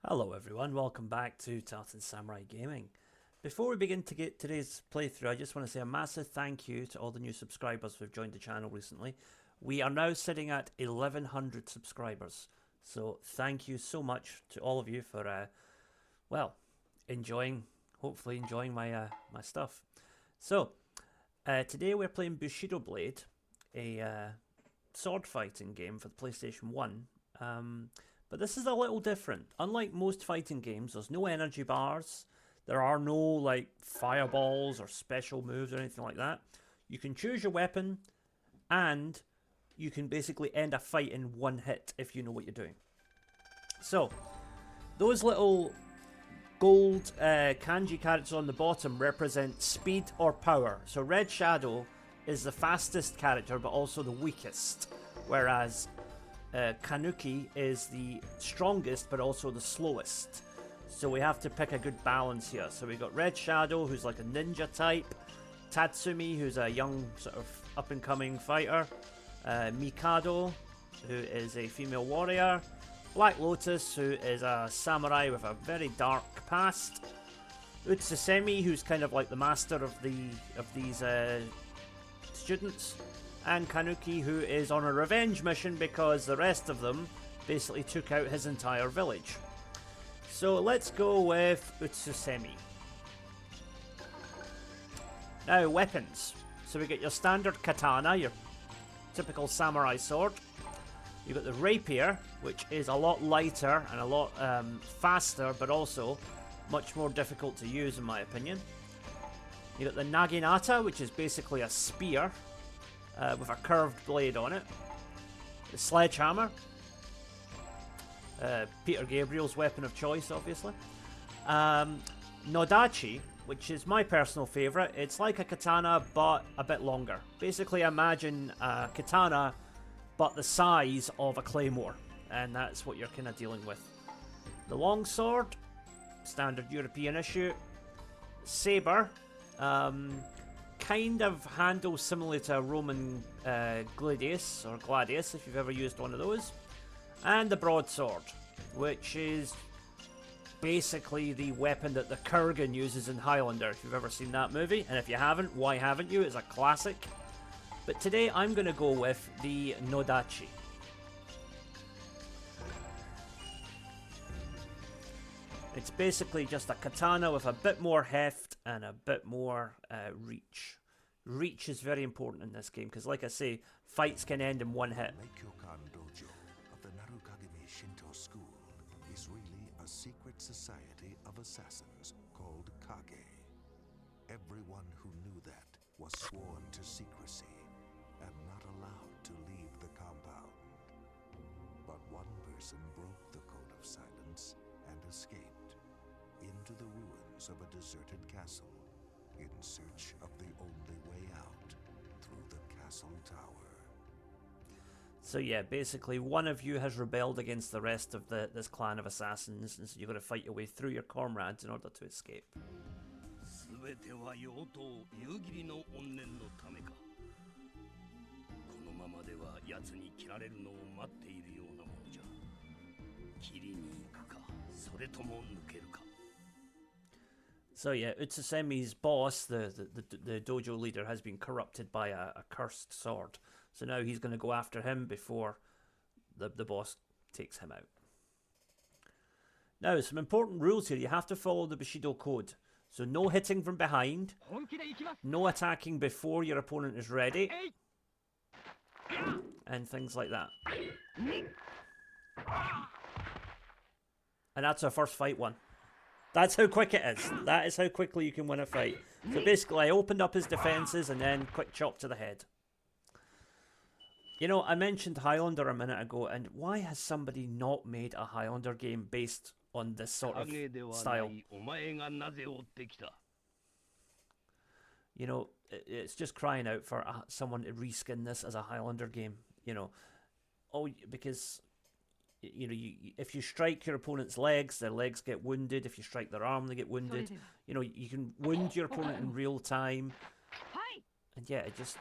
Hello everyone, welcome back to Tartan Samurai Gaming. Before we begin to get today's playthrough, I just want to say a massive thank you to all the new subscribers who've joined the channel recently. We are now sitting at 1100 subscribers, so thank you so much to all of you for, hopefully enjoying my stuff. So, today we're playing Bushido Blade, a sword fighting game for the PlayStation 1. But this is a little different. Unlike most fighting games, there's no energy bars. There are no like fireballs or special moves or anything like that. You can choose your weapon and you can basically end a fight in one hit if you know what you're doing. So, those little gold kanji characters on the bottom represent speed or power. So Red Shadow is the fastest character but also the weakest. Whereas Kanuki is the strongest but also the slowest. So we have to pick a good balance here. So we got Red Shadow, who's like a ninja type. Tatsumi, who's a young sort of up-and-coming fighter. Mikado, who is a female warrior. Black Lotus, who is a samurai with a very dark past. Utsusemi, who's kind of like the master of these students. And Kanuki, who is on a revenge mission because the rest of them basically took out his entire village. So let's go with Utsusemi. Now, weapons. So we get your standard katana, your typical samurai sword. You've got the rapier, which is a lot lighter and a lot faster, but also much more difficult to use in my opinion. You've got the naginata, which is basically a spear. With a curved blade on it. The sledgehammer. Peter Gabriel's weapon of choice, obviously. Nodachi, which is my personal favourite. It's like a katana, but a bit longer. Basically, imagine a katana, but the size of a claymore. And that's what you're kind of dealing with. The longsword. Standard European issue. Sabre. Kind of handle similar to a Roman gladius or gladius if you've ever used one of those, and the broadsword, which is basically the weapon that the Kurgan uses in Highlander if you've ever seen that movie, and if you haven't, why haven't you? It's a classic. But today I'm going to go with the Nodachi. It's basically just a katana with a bit more heft and a bit more reach. Reach is very important in this game because, like I say, fights can end in one hit. Meikyokan Dojo of the Narukagami Shinto school is really a secret society of assassins called Kage. Everyone who knew that was sworn to secrecy and not allowed to leave the compound. But one person broke the code of silence and escaped into the ruins of a deserted castle in search of the only way out through the castle tower. So yeah, basically one of you has rebelled against the rest of this clan of assassins, and so you've got to fight your way through your comrades in order to escape. So yeah, Utsusemi's boss, the dojo leader, has been corrupted by a cursed sword. So now he's going to go after him before the boss takes him out. Now, some important rules here. You have to follow the Bushido code. So no hitting from behind, no attacking before your opponent is ready, and things like that. And that's our first fight one. That's how quick it is. That is how quickly you can win a fight. So basically, I opened up his defenses and then quick chop to the head. You know, I mentioned Highlander a minute ago, and why has somebody not made a Highlander game based on this sort of style? You know, it's just crying out for someone to reskin this as a Highlander game. You know, because you know, if you strike your opponent's legs, their legs get wounded. If you strike their arm, they get wounded. You know, you can wound your opponent in real time. And yeah, it just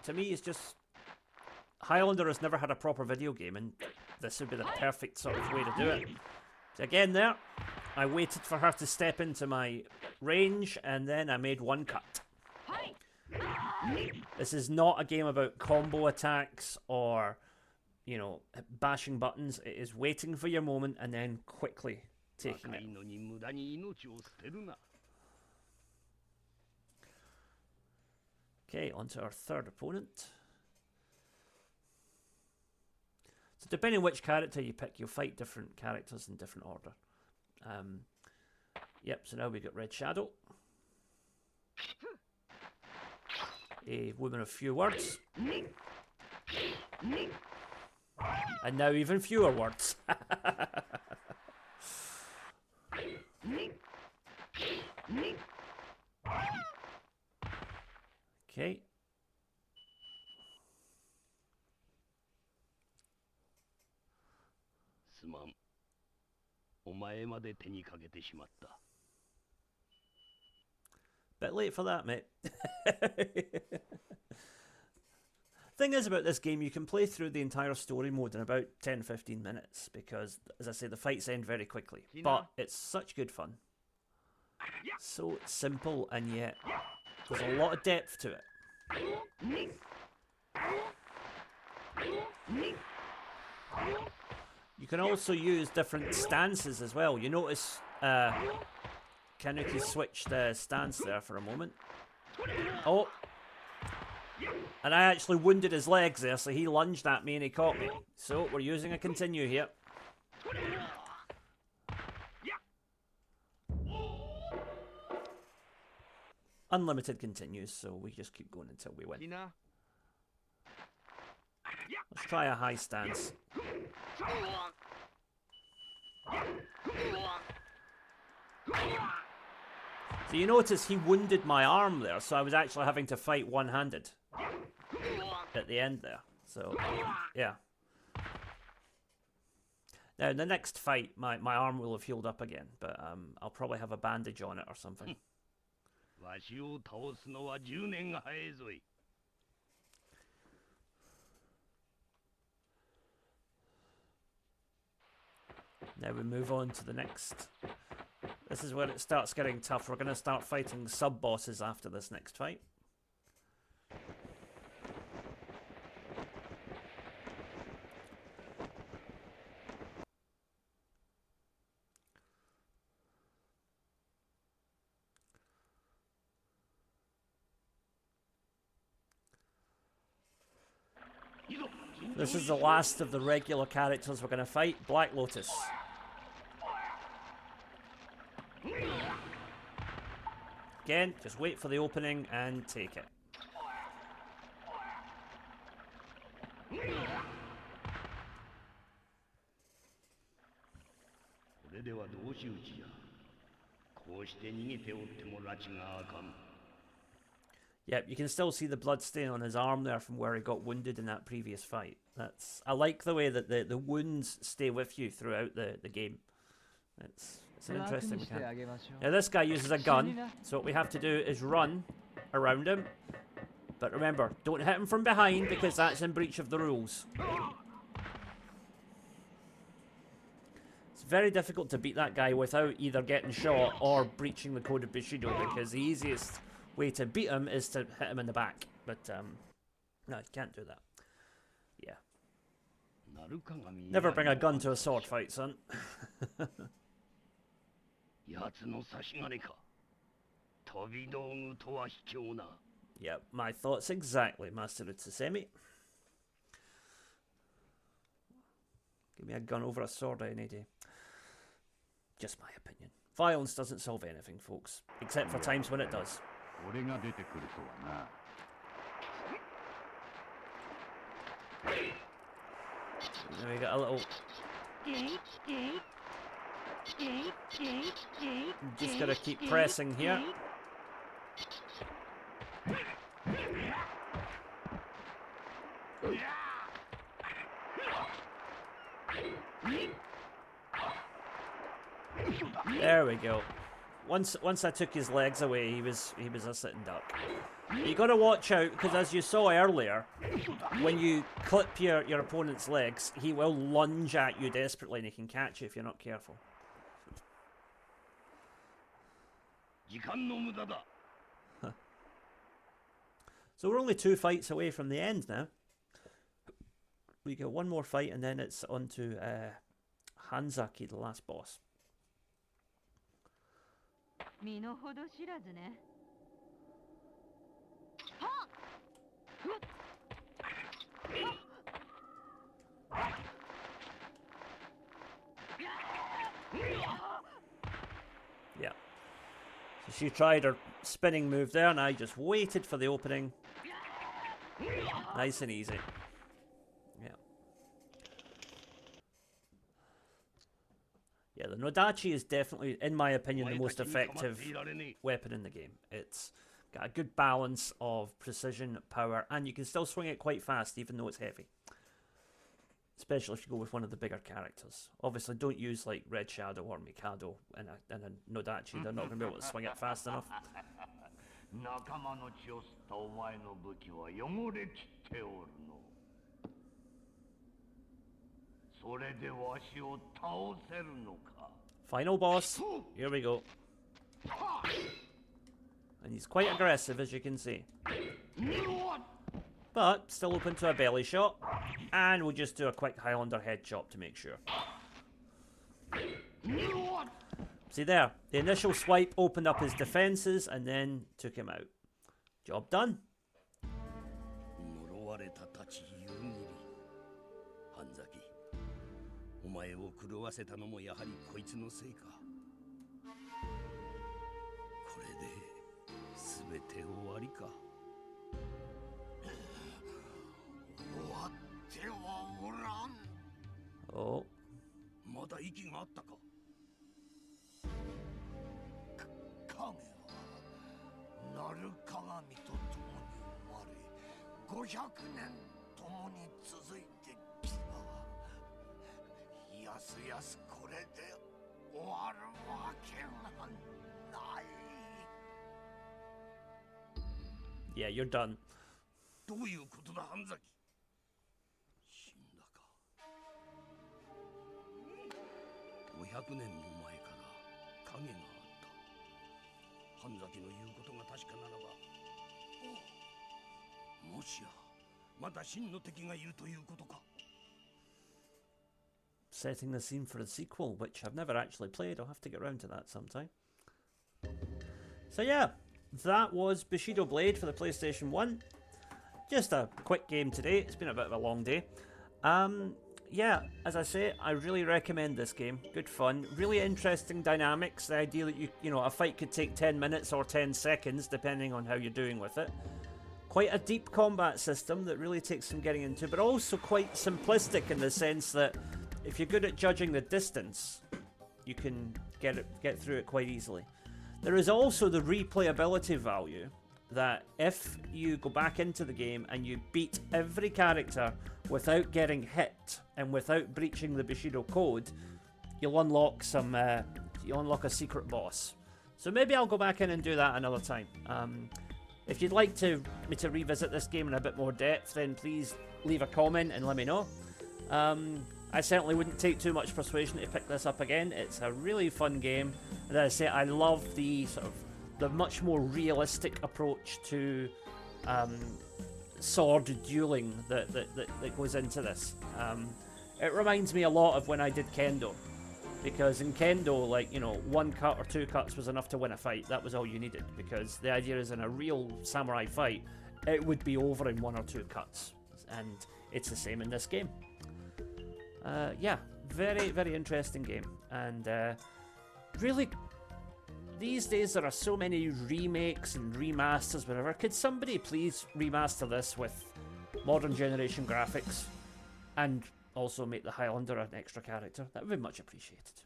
to me, it's just Highlander has never had a proper video game, and this would be the perfect sort of way to do it. So again there, I waited for her to step into my range, and then I made one cut. This is not a game about combo attacks or, you know, bashing buttons. It is waiting for your moment and then quickly taking it. Okay, on to our third opponent. So depending on which character you pick, you'll fight different characters in different order. Yep, so now we got Red Shadow. A woman of few words. And now even fewer words. Okay. Bit late for that, mate. Thing is about this game, you can play through the entire story mode in about 10-15 minutes because, as I say, the fights end very quickly. But it's such good fun. So simple, and yet there's a lot of depth to it. You can also use different stances as well. You notice Kanuki switched stance there for a moment. Oh! And I actually wounded his legs there, so he lunged at me and he caught me. So we're using a continue here. Unlimited continues, so we just keep going until we win. Let's try a high stance. So you notice he wounded my arm there, so I was actually having to fight one-handed at the end there. So, yeah. Now, in the next fight, my arm will have healed up again, but I'll probably have a bandage on it or something. Now we move on to the next. This is where it starts getting tough. We're going to start fighting sub-bosses after this next fight. This is the last of the regular characters we're going to fight. Black Lotus. Again, just wait for the opening and take it. Yep, you can still see the blood stain on his arm there from where he got wounded in that previous fight. I like the way that the wounds stay with you throughout the game. It's an interesting mechanic. Now this guy uses a gun, so what we have to do is run around him. But remember, don't hit him from behind because that's in breach of the rules. It's very difficult to beat that guy without either getting shot or breaching the code of Bushido, because the easiest way to beat him is to hit him in the back. But no, you can't do that. Yeah. Never bring a gun to a sword fight, son. Yep, my thoughts exactly, Master Utsusemi. Give me a gun over a sword any day. Just my opinion. Violence doesn't solve anything, folks. Except for times when it does. Now we got a little... Just gotta keep pressing here. There we go. Once I took his legs away, he was a sitting duck. You got to watch out, because as you saw earlier, when you clip your opponent's legs, he will lunge at you desperately and he can catch you if you're not careful. So we're only 2 fights away from the end now. We get one more fight and then it's on to Hanzaki, the last boss. Yeah. So she tried her spinning move there and I just waited for the opening. Nice and easy. Yeah. Yeah, the Nodachi is definitely, in my opinion, the most effective weapon in the game. It's got a good balance of precision, power, and you can still swing it quite fast even though it's heavy. Especially if you go with one of the bigger characters. Obviously, don't use like Red Shadow or Mikado in a Nodachi. They're not going to be able to swing it fast enough. Final boss. Here we go. And he's quite aggressive, as you can see. But still open to a belly shot. And we'll just do a quick Highlander head chop to make sure. See there, the initial swipe opened up his defenses and then took him out. Job done. Oh. Yeah, you're done. Setting the scene for a sequel, which I've never actually played. I'll have to get around to that sometime. So yeah, that was Bushido Blade for the PlayStation 1. Just a quick game today. It's been a bit of a long day. Yeah, as I say, I really recommend this game. Good fun. Really interesting dynamics. The idea that you know, a fight could take 10 minutes or 10 seconds, depending on how you're doing with it. Quite a deep combat system that really takes some getting into, but also quite simplistic in the sense that if you're good at judging the distance, you can get through it quite easily. There is also the replayability value that if you go back into the game and you beat every character without getting hit and without breaching the Bushido code, you'll unlock you'll unlock a secret boss. So maybe I'll go back in and do that another time. If you'd like me to revisit this game in a bit more depth, then please leave a comment and let me know. I certainly wouldn't take too much persuasion to pick this up again. It's a really fun game. And as I say, I love the the much more realistic approach to sword dueling that goes into this. It reminds me a lot of when I did Kendo, because in Kendo, like, you know, 1 cut or 2 cuts was enough to win a fight. That was all you needed, because the idea is in a real samurai fight, it would be over in 1 or 2 cuts, and it's the same in this game. Yeah, very, very interesting game, and really, these days there are so many remakes and remasters, whatever. Could somebody please remaster this with modern generation graphics and also make the Highlander an extra character? That would be much appreciated.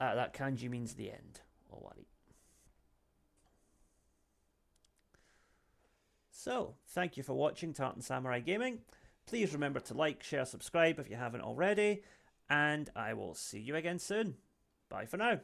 That kanji means the end. Owari. So, thank you for watching Tartan Samurai Gaming. Please remember to like, share, subscribe if you haven't already, and I will see you again soon. Bye for now.